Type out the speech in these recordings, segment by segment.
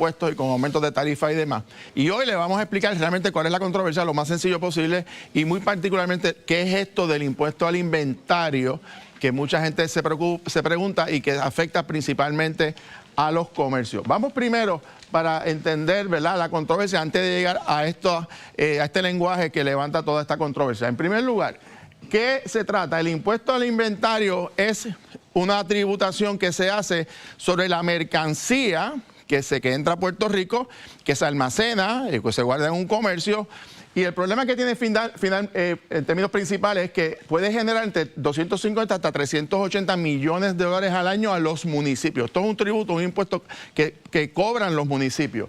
impuestos y con aumentos de tarifa y demás. Y hoy le vamos a explicar realmente cuál es la controversia, lo más sencillo posible, y muy particularmente qué es esto del impuesto al inventario, que mucha gente se pregunta y que afecta principalmente a los comercios. Vamos primero para entender, ¿verdad?, la controversia antes de llegar a este lenguaje que levanta toda esta controversia. En primer lugar, ¿qué se trata? El impuesto al inventario es una tributación que se hace sobre la mercancía que entra a Puerto Rico, que se almacena, que se guarda en un comercio. Y el problema que tiene en términos principales es que puede generar entre 250 hasta 380 millones de dólares al año a los municipios. Esto es un tributo, un impuesto que cobran los municipios.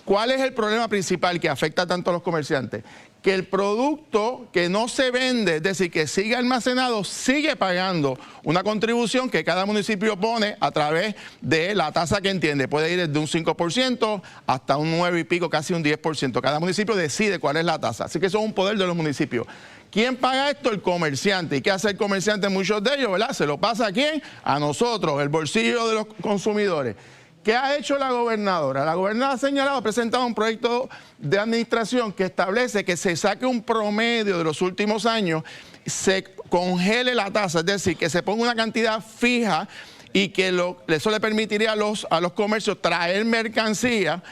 ¿Cuál es el problema principal que afecta tanto a los comerciantes? Que el producto que no se vende, es decir, que sigue almacenado, sigue pagando una contribución que cada municipio pone a través de la tasa que entiende. Puede ir desde un 5% hasta un 9 y pico, casi un 10%. Cada municipio decide cuál es la tasa. Así que eso es un poder de los municipios. ¿Quién paga esto? El comerciante. ¿Y qué hace el comerciante? Muchos de ellos, ¿verdad? ¿Se lo pasa a quién? A nosotros, el bolsillo de los consumidores. ¿Qué ha hecho la gobernadora? La gobernadora ha señalado, ha presentado un proyecto de administración que establece que se saque un promedio de los últimos años, se congele la tasa, es decir, que se ponga una cantidad fija y que eso le permitiría a los comercios traer mercancía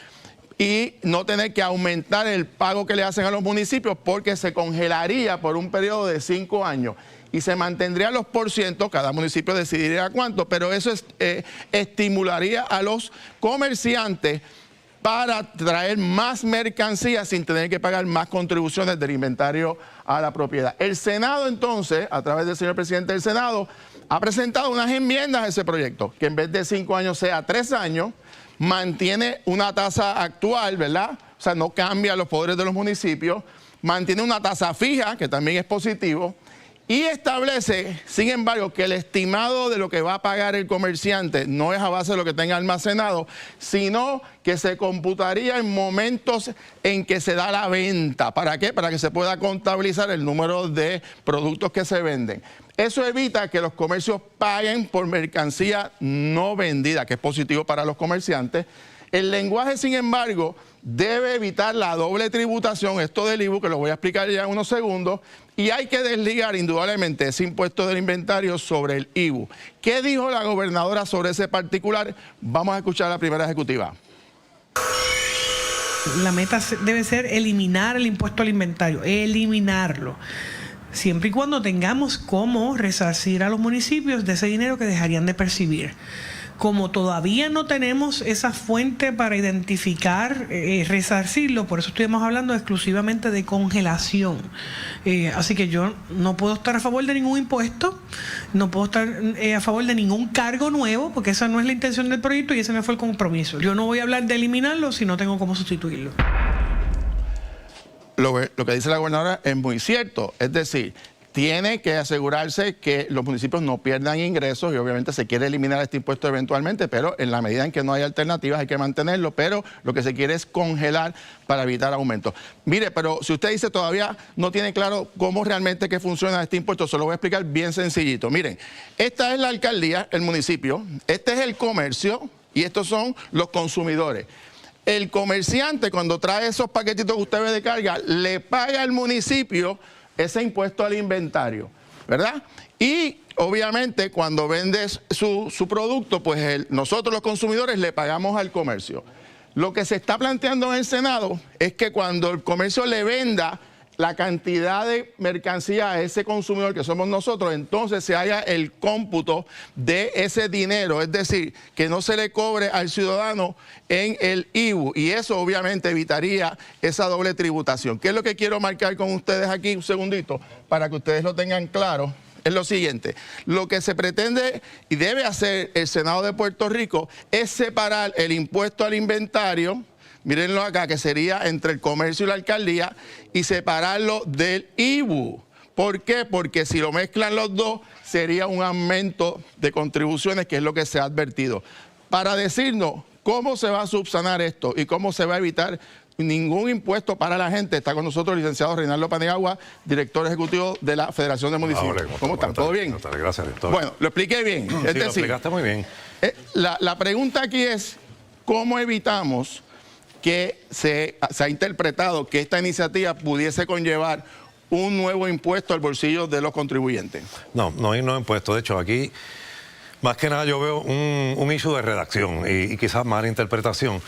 y no tener que aumentar el pago que le hacen a los municipios porque se congelaría por un periodo de 5 años. Y se mantendría los porcientos, cada municipio decidiría cuánto, pero eso estimularía a los comerciantes para traer más mercancía sin tener que pagar más contribuciones del inventario a la propiedad. El Senado entonces, a través del señor presidente del Senado, ha presentado unas enmiendas a ese proyecto, que en vez de 5 años sea 3 años, mantiene una tasa actual, ¿verdad? O sea, no cambia los poderes de los municipios, mantiene una tasa fija, que también es positivo, y establece, sin embargo, que el estimado de lo que va a pagar el comerciante no es a base de lo que tenga almacenado, sino que se computaría en momentos en que se da la venta. ¿Para qué? Para que se pueda contabilizar el número de productos que se venden. Eso evita que los comercios paguen por mercancía no vendida, que es positivo para los comerciantes. El lenguaje, sin embargo, debe evitar la doble tributación, esto del IVU, que lo voy a explicar ya en unos segundos, y hay que desligar indudablemente ese impuesto del inventario sobre el IVU. ¿Qué dijo la gobernadora sobre ese particular? Vamos a escuchar a la primera ejecutiva. La meta debe ser eliminar el impuesto al inventario, eliminarlo. Siempre y cuando tengamos cómo resarcir a los municipios de ese dinero que dejarían de percibir. Como todavía no tenemos esa fuente para identificar, resarcirlo, por eso estuvimos hablando exclusivamente de congelación. Así que yo no puedo estar a favor de ningún impuesto, no puedo estar a favor de ningún cargo nuevo, porque esa no es la intención del proyecto y ese no fue el compromiso. Yo no voy a hablar de eliminarlo si no tengo cómo sustituirlo. Lo que dice la gobernadora es muy cierto, es decir, tiene que asegurarse que los municipios no pierdan ingresos y obviamente se quiere eliminar este impuesto eventualmente, pero en la medida en que no hay alternativas hay que mantenerlo, pero lo que se quiere es congelar para evitar aumentos. Mire, pero si usted dice todavía no tiene claro cómo realmente que funciona este impuesto, se lo voy a explicar bien sencillito. Miren, esta es la alcaldía, el municipio, este es el comercio y estos son los consumidores. El comerciante, cuando trae esos paquetitos que usted ve de carga, le paga al municipio ese impuesto al inventario, ¿verdad? Y obviamente cuando vendes su producto, pues nosotros los consumidores le pagamos al comercio. Lo que se está planteando en el Senado es que cuando el comercio le venda la cantidad de mercancía a ese consumidor que somos nosotros, entonces se haga el cómputo de ese dinero, es decir, que no se le cobre al ciudadano en el IVU, y eso obviamente evitaría esa doble tributación. ¿Qué es lo que quiero marcar con ustedes aquí? Un segundito, para que ustedes lo tengan claro. Es lo siguiente, lo que se pretende y debe hacer el Senado de Puerto Rico es separar el impuesto al inventario, mírenlo acá, que sería entre el comercio y la alcaldía, y separarlo del IVU. ¿Por qué? Porque si lo mezclan los dos, sería un aumento de contribuciones, que es lo que se ha advertido. Para decirnos cómo se va a subsanar esto y cómo se va a evitar ningún impuesto para la gente, está con nosotros el licenciado Reinaldo Paniagua, director ejecutivo de la Federación de Municipios. ¿Cómo están? ¿Todo bien? Gracias, director. Bueno, lo expliqué bien. Sí, lo explicaste muy bien. La pregunta aquí es, ¿cómo evitamos que se ha interpretado que esta iniciativa pudiese conllevar un nuevo impuesto al bolsillo de los contribuyentes? No, no hay nuevo impuesto. De hecho, aquí más que nada yo veo un issue de redacción y quizás mala interpretación.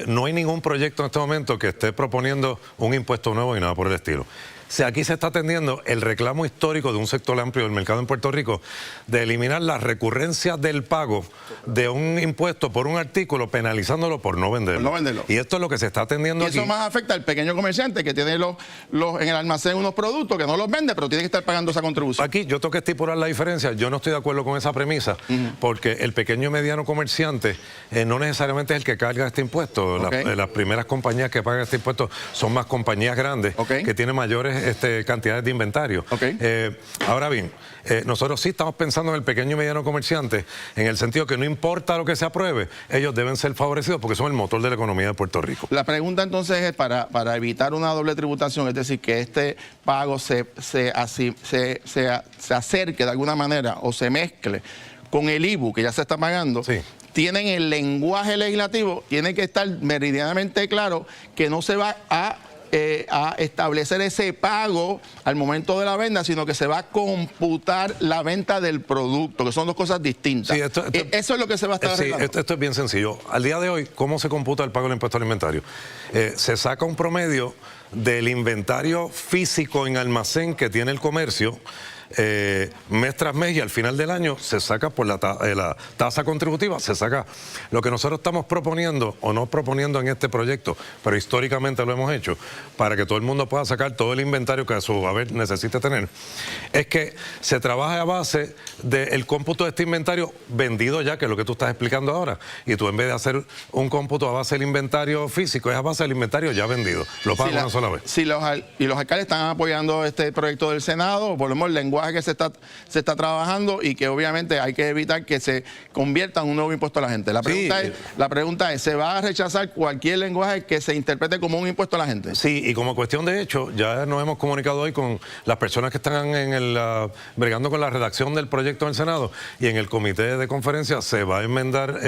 No hay ningún proyecto en este momento que esté proponiendo un impuesto nuevo y nada por el estilo. O sea, aquí se está atendiendo el reclamo histórico de un sector amplio del mercado en Puerto Rico de eliminar la recurrencia del pago de un impuesto por un artículo penalizándolo por no venderlo. Por no venderlo. Y esto es lo que se está atendiendo aquí. Y eso más afecta al pequeño comerciante que tiene en el almacén unos productos que no los vende, pero tiene que estar pagando esa contribución. Aquí yo tengo que estipular la diferencia. Yo no estoy de acuerdo con esa premisa, porque el pequeño y mediano comerciante no necesariamente es el que carga este impuesto. Las primeras compañías que pagan este impuesto son más compañías grandes que tienen mayores cantidades de inventario. Ahora bien, nosotros sí estamos pensando en el pequeño y mediano comerciante, en el sentido que no importa lo que se apruebe, ellos deben ser favorecidos porque son el motor de la economía de Puerto Rico. La pregunta entonces es para evitar una doble tributación, es decir, que este pago se acerque de alguna manera o se mezcle con el IBU que ya se está pagando. Sí. Tienen el lenguaje legislativo, tiene que estar meridianamente claro que no se va a establecer ese pago al momento de la venta, sino que se va a computar la venta del producto, que son dos cosas distintas. Sí, eso es lo que se va a estar arreglando. Esto es bien sencillo. Al día de hoy, ¿cómo se computa el pago del impuesto alimentario? Se saca un promedio del inventario físico en almacén que tiene el comercio, mes tras mes, y al final del año se saca por la tasa contributiva, se saca lo que nosotros estamos proponiendo o no proponiendo en este proyecto, pero históricamente lo hemos hecho, para que todo el mundo pueda sacar todo el inventario que a su haber necesite tener, es que se trabaje a base del cómputo de este inventario vendido ya, que es lo que tú estás explicando ahora, y tú en vez de hacer un cómputo a base del inventario físico, es a base del inventario ya vendido, lo pagas una sola vez. Si los alcaldes están apoyando este proyecto del Senado, volvemos al lenguaje que se está trabajando y que obviamente hay que evitar que se convierta en un nuevo impuesto a la gente. La pregunta es, ¿se va a rechazar cualquier lenguaje que se interprete como un impuesto a la gente? Sí, y como cuestión de hecho, ya nos hemos comunicado hoy con las personas que están bregando con la redacción del proyecto del Senado, y en el comité de conferencia se va a enmendar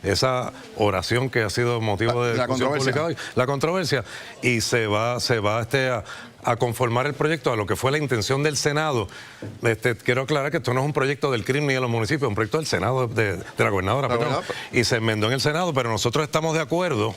esa oración que ha sido motivo de discusión pública hoy, la controversia, y se va a conformar el proyecto a lo que fue la intención del Senado. Quiero aclarar que esto no es un proyecto del CRIM ni de los municipios, es un proyecto del Senado, de la gobernadora, y se enmendó en el Senado, pero nosotros estamos de acuerdo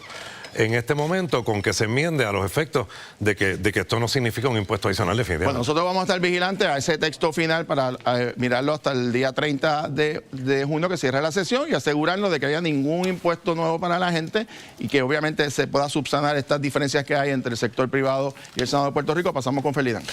en este momento con que se enmiende a los efectos de que esto no significa un impuesto adicional definitivamente. Bueno, nosotros vamos a estar vigilantes a ese texto final para mirarlo hasta el día 30 de junio que cierre la sesión y asegurarnos de que haya ningún impuesto nuevo para la gente y que obviamente se pueda subsanar estas diferencias que hay entre el sector privado y el Senado de Puerto Rico. Pasamos con Felidán.